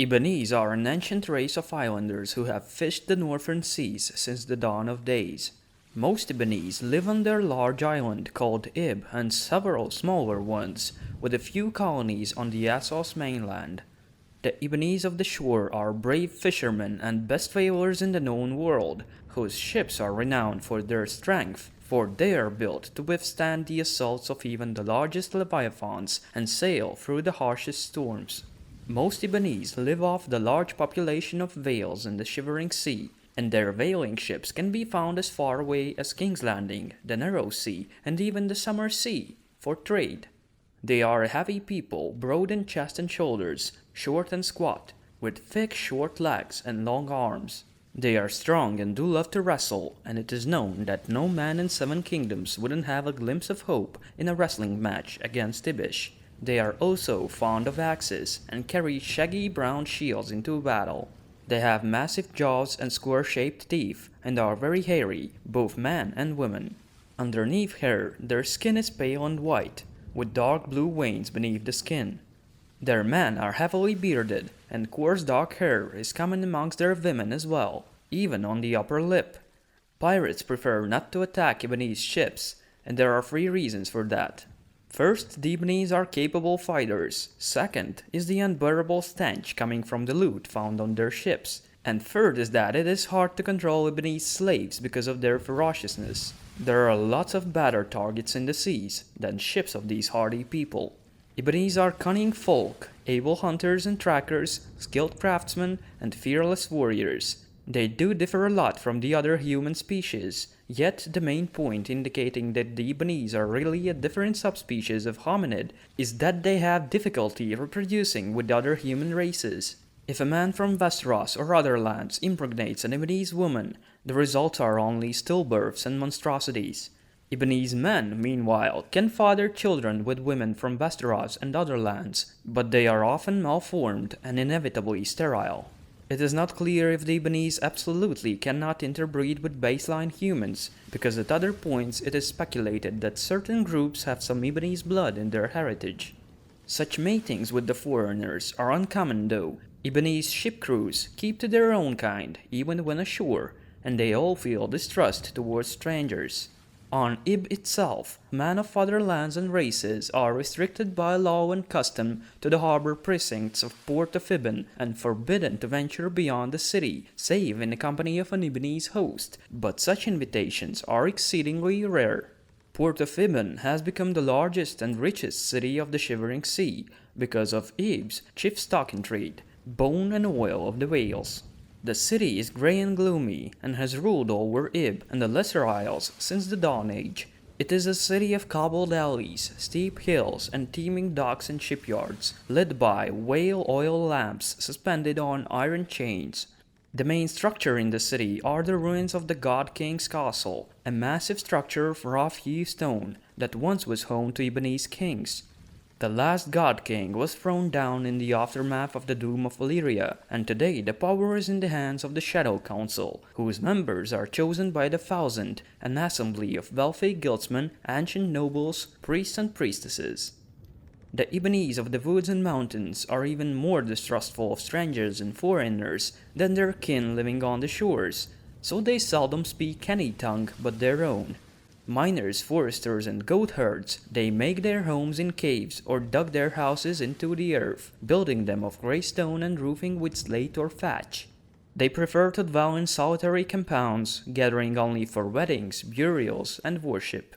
Ibbenese are an ancient race of islanders who have fished the northern seas since the dawn of days. Most Ibbenese live on their large island called Ib and several smaller ones, with a few colonies on the Essos mainland. The Ibbenese of the shore are brave fishermen and best whalers in the known world, whose ships are renowned for their strength, for they are built to withstand the assaults of even the largest leviathans and sail through the harshest storms. Most Ibbenese live off the large population of whales in the Shivering Sea, and their whaling ships can be found as far away as King's Landing, the Narrow Sea, and even the Summer Sea, for trade. They are a heavy people, broad in chest and shoulders, short and squat, with thick short legs and long arms. They are strong and do love to wrestle, and it is known that no man in 7 kingdoms wouldn't have a glimpse of hope in a wrestling match against Ibish. They are also fond of axes and carry shaggy brown shields into battle. They have massive jaws and square-shaped teeth and are very hairy, both man and women. Underneath hair, their skin is pale and white, with dark blue veins beneath the skin. Their men are heavily bearded, and coarse dark hair is common amongst their women as well, even on the upper lip. Pirates prefer not to attack Ibbenese ships, and there are 3 reasons for that. First, the Ibbenese are capable fighters. Second is the unbearable stench coming from the loot found on their ships. And third is that it is hard to control Ibbenese slaves because of their ferociousness. There are lots of better targets in the seas than ships of these hardy people. Ibbenese are cunning folk, able hunters and trackers, skilled craftsmen, and fearless warriors. They do differ a lot from the other human species, yet the main point indicating that the Ibbenese are really a different subspecies of hominid is that they have difficulty reproducing with other human races. If a man from Westeros or other lands impregnates an Ibbenese woman, the results are only stillbirths and monstrosities. Ibbenese men, meanwhile, can father children with women from Westeros and other lands, but they are often malformed and inevitably sterile. It is not clear if the Ibbenese absolutely cannot interbreed with baseline humans, because at other points it is speculated that certain groups have some Ibbenese blood in their heritage. Such matings with the foreigners are uncommon though. Ibbenese ship crews keep to their own kind, even when ashore, and they all feel distrust towards strangers. On Ib itself, men of other lands and races are restricted by law and custom to the harbor precincts of Port of Ibben and forbidden to venture beyond the city, save in the company of an Ibbenese host, but such invitations are exceedingly rare. Port of Ibben has become the largest and richest city of the Shivering Sea because of Ib's chief stock in trade, bone and oil of the whales. The city is grey and gloomy, and has ruled over Ib and the Lesser Isles since the Dawn Age. It is a city of cobbled alleys, steep hills, and teeming docks and shipyards, lit by whale oil lamps suspended on iron chains. The main structure in the city are the ruins of the God King's Castle, a massive structure of rough-hewn stone that once was home to Ibbenese kings. The last God King was thrown down in the aftermath of the doom of Valyria, and today the power is in the hands of the Shadow Council, whose members are chosen by the thousand, an assembly of wealthy guildsmen, ancient nobles, priests and priestesses. The Ibbenese of the woods and mountains are even more distrustful of strangers and foreigners than their kin living on the shores, so they seldom speak any tongue but their own. Miners, foresters, and goat herds, they make their homes in caves or dug their houses into the earth, building them of grey stone and roofing with slate or thatch. They prefer to dwell in solitary compounds, gathering only for weddings, burials, and worship.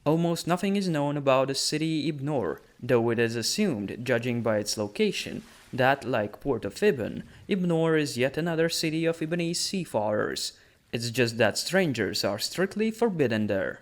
Almost nothing is known about the city Ibnor, though it is assumed, judging by its location, that, like Port of Ibben, Ibnor is yet another city of Ibbenese seafarers. It's just that strangers are strictly forbidden there.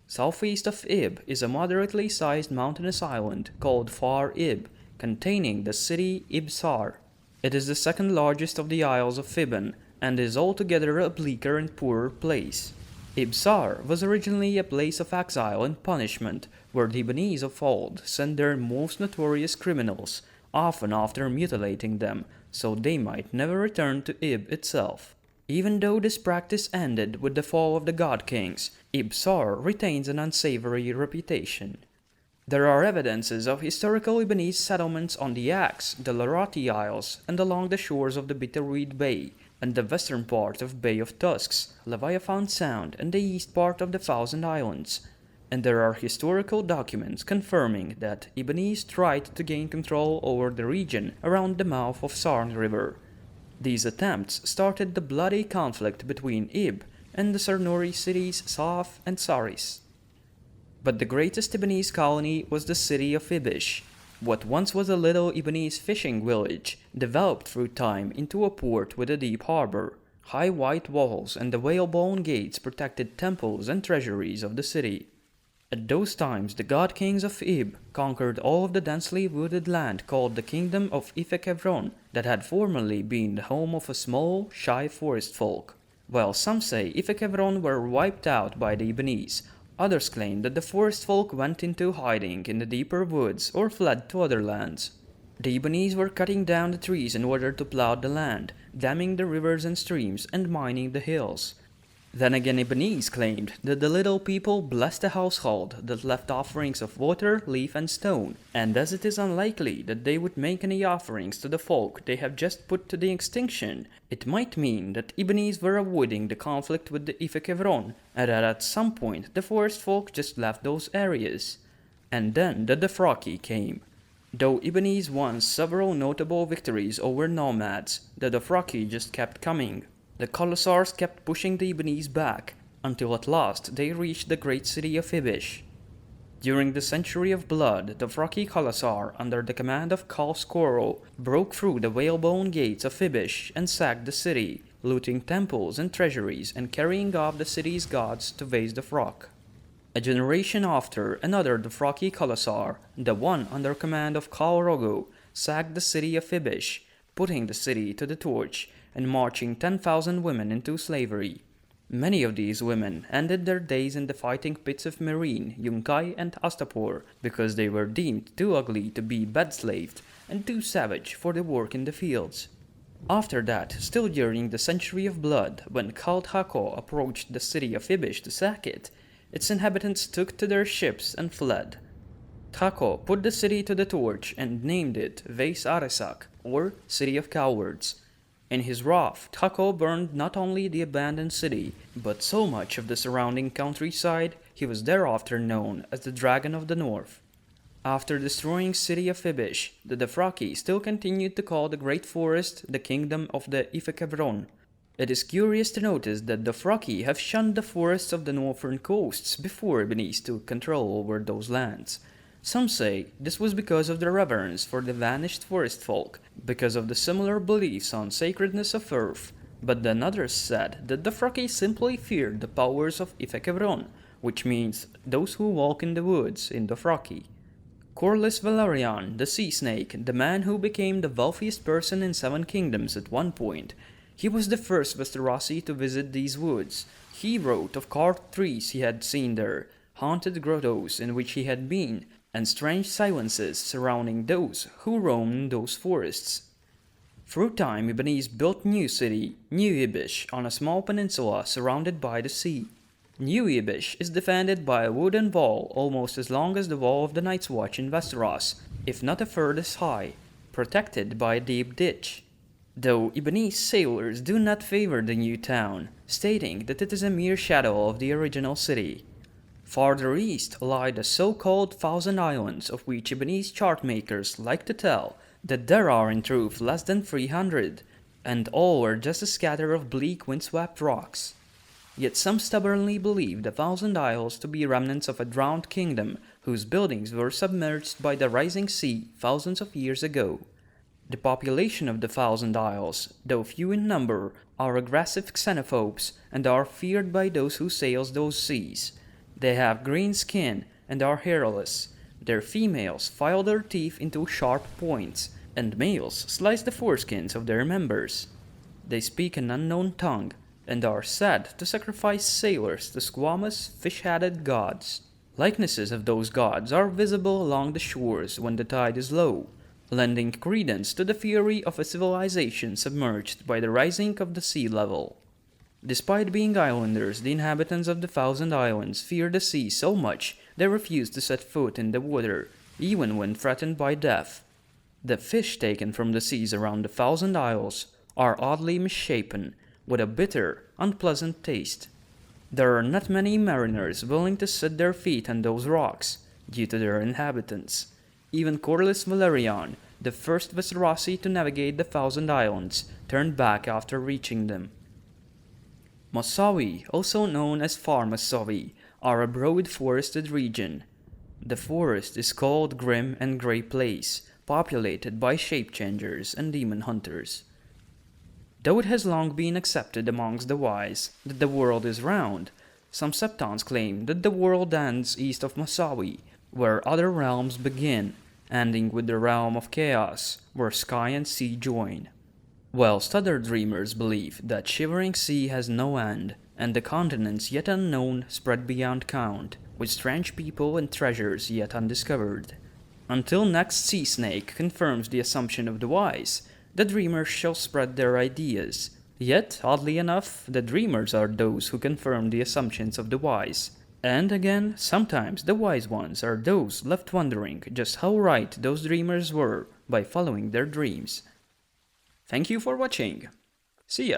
Southeast of Ib is a moderately sized mountainous island called Far Ib, containing the city Ibsar. It is the second largest of the Isles of Ibben, and is altogether a bleaker and poorer place. Ibsar was originally a place of exile and punishment, where the Ibbenese of old sent their most notorious criminals, often after mutilating them, so they might never return to Ib itself. Even though this practice ended with the fall of the God Kings, Ibsar retains an unsavory reputation. There are evidences of historical Ibbenese settlements on the Axe, the Larati Isles, and along the shores of the Bitterweed Bay, and the western part of Bay of Tusks, Leviathan Sound, and the east part of the Thousand Islands. And there are historical documents confirming that Ibbenese tried to gain control over the region around the mouth of Sarn River. These attempts started the bloody conflict between Ib and the Sarnuri cities Saf and Saris. But the greatest Ibbenese colony was the city of Ibish. What once was a little Ibbenese fishing village developed through time into a port with a deep harbor. High white walls and the whalebone gates protected temples and treasuries of the city. At those times, the god kings of Ib conquered all of the densely wooded land called the Kingdom of Ifekevron that had formerly been the home of a small, shy forest folk. While some say Ifekevron were wiped out by the Ibbenese, others claim that the forest folk went into hiding in the deeper woods or fled to other lands. The Ibbenese were cutting down the trees in order to plow the land, damming the rivers and streams, and mining the hills. Then again, Ibbenese claimed that the little people blessed a household that left offerings of water, leaf, and stone, and as it is unlikely that they would make any offerings to the folk they have just put to the extinction, it might mean that Ibbenese were avoiding the conflict with the Ifekevron, and that at some point the forest folk just left those areas. And then the Dothraki came. Though Ibbenese won several notable victories over nomads, the Dothraki just kept coming. The Khalasars kept pushing the Ibbenese back, until at last they reached the great city of Ibish. During the Century of Blood, the Dothraki Khalasar, under the command of Khal Skoro, broke through the whalebone gates of Ibish and sacked the city, looting temples and treasuries and carrying off the city's gods to Vase the Frog. A generation after, another Dothraki Khalasar, the one under command of Khal Rogo, sacked the city of Ibish, putting the city to the torch, and marching 10,000 women into slavery. Many of these women ended their days in the fighting pits of Meereen, Yunkai, and Astapor because they were deemed too ugly to be bed-slaved and too savage for the work in the fields. After that, still during the Century of Blood, when Khal Hako approached the city of Ibish to sack it, its inhabitants took to their ships and fled. Hako put the city to the torch and named it Vase Aresak, or City of Cowards. In his wrath, Hako burned not only the abandoned city, but so much of the surrounding countryside, he was thereafter known as the Dragon of the North. After destroying city of Ibish, the Dothraki still continued to call the Great Forest the Kingdom of the Ifekevron. It is curious to notice that the Dothraki have shunned the forests of the northern coasts before Ibbenese took control over those lands. Some say this was because of their reverence for the vanished forest folk, because of the similar beliefs on sacredness of earth, but then others said that the Dothraki simply feared the powers of Ifekevron, which means those who walk in the woods in Dothraki. Corlys Valerian the Sea Snake, the man who became the wealthiest person in 7 kingdoms at one point, he was the first Westerosi to visit these woods. He wrote of carved trees he had seen there, haunted grottos in which he had been, and strange silences surrounding those who roam in those forests. Through time, Ibbenese built New City, New Ibish, on a small peninsula surrounded by the sea. New Ibish is defended by a wooden wall almost as long as the wall of the Night's Watch in Westeros, if not a third as high, protected by a deep ditch. Though Ibbenese sailors do not favor the new town, stating that it is a mere shadow of the original city. Farther east lie the so-called Thousand Islands, of which Ibbenese chartmakers like to tell that there are in truth less than 300, and all are just a scatter of bleak windswept rocks. Yet some stubbornly believe the Thousand Isles to be remnants of a drowned kingdom whose buildings were submerged by the rising sea thousands of years ago. The population of the Thousand Isles, though few in number, are aggressive xenophobes and are feared by those who sail those seas. They have green skin and are hairless. Their females file their teeth into sharp points, and males slice the foreskins of their members. They speak an unknown tongue, and are said to sacrifice sailors to squamous, fish-headed gods. Likenesses of those gods are visible along the shores when the tide is low, lending credence to the theory of a civilization submerged by the rising of the sea level. Despite being islanders, the inhabitants of the Thousand Islands fear the sea so much they refuse to set foot in the water, even when threatened by death. The fish taken from the seas around the Thousand Isles are oddly misshapen, with a bitter, unpleasant taste. There are not many mariners willing to set their feet on those rocks, due to their inhabitants. Even Corliss Valerian, the first Viceroy to navigate the Thousand Islands, turned back after reaching them. Mossovy, also known as Far Mossovy, are a broad forested region. The forest is called Grim and Grey Place, populated by shape-changers and demon hunters. Though it has long been accepted amongst the wise that the world is round, some Septons claim that the world ends east of Mossovy, where other realms begin, ending with the realm of chaos, where sky and sea join. Whilst other dreamers believe that Shivering Sea has no end, and the continents yet unknown spread beyond count, with strange people and treasures yet undiscovered. Until next Sea Snake confirms the assumption of the wise, the dreamers shall spread their ideas. Yet, oddly enough, the dreamers are those who confirm the assumptions of the wise. And again, sometimes the wise ones are those left wondering just how right those dreamers were by following their dreams. Thank you for watching. See ya!